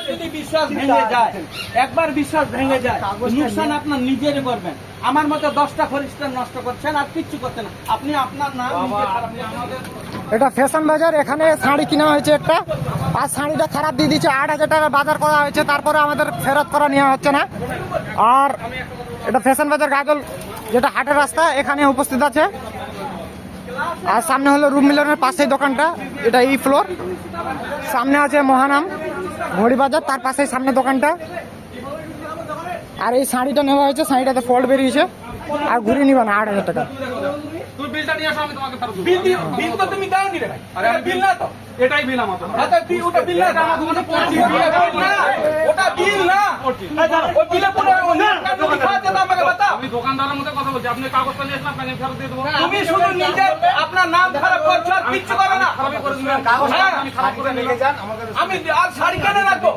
যদি বিশ্বাস ভেঙে যায়, একবার বিশ্বাস ভেঙে যায়, নুকসান আপনার নিজেরই করবেন। আমার মতো 10টা খরিস্টান নষ্ট করছেন আর কিচ্ছু করছেন না। আপনি আপনার নাম নিজে খারাপ করে আমাদের। এটা ফ্যাশন বাজার, এখানে শাড়ি কিনা হয়েছে একটা, আর শাড়িটা খারাপ দিয়ে দিচ্ছে। 8,000 টাকা বাজার করা হয়েছে, তারপরে আমাদের ফেরত করা নেওয়া হচ্ছে না। আর এটা ফ্যাশন বাজার গাজল, যেটা হাটের রাস্তা, এখানে উপস্থিত আছে। আর সামনে হলো রূপ মিলনের পাশেই দোকানটা, এটা এই ফ্লোর। সামনে আছে মহানাম ঘড়ি বাজার, তার পাশেই সামনে দোকানটা। আর এই শাড়িটা নেওয়া হয়েছে, শাড়িটাতে ফল্ট বেরিয়েছে, আর ঘুরিয়ে নিবা না 8,000 টাকা। তুমি বিলটা নিয়ে আসো, আমি তোমাকে ফেরত দেব। বিল তো তুমি দাওনি রে ভাই। আরে আমি বিল না তো। এটাই বিল আমার তো। আচ্ছা ওটা বিল না, আমার দোকানে পড়ছি। ওটা বিল না। ওই বিলে পড়ে কাগজ খাওয়াতে দাও, আমাকে বাতাও। আমি দোকানদারের মধ্যে কথা বলছি, আপনি কাগজটা নিয়ে আসলে আপনাকে ফেরত দিয়ে দেবো। তুমি শুধু নিজে আপনার নাম খারাপ করছো আর কিচ্ছু করো না। খারাপই করে দিবেন, কাগজটা আমি খারাপ করে নিয়ে যান। আমি আর শাড়ি কেন রাখবো?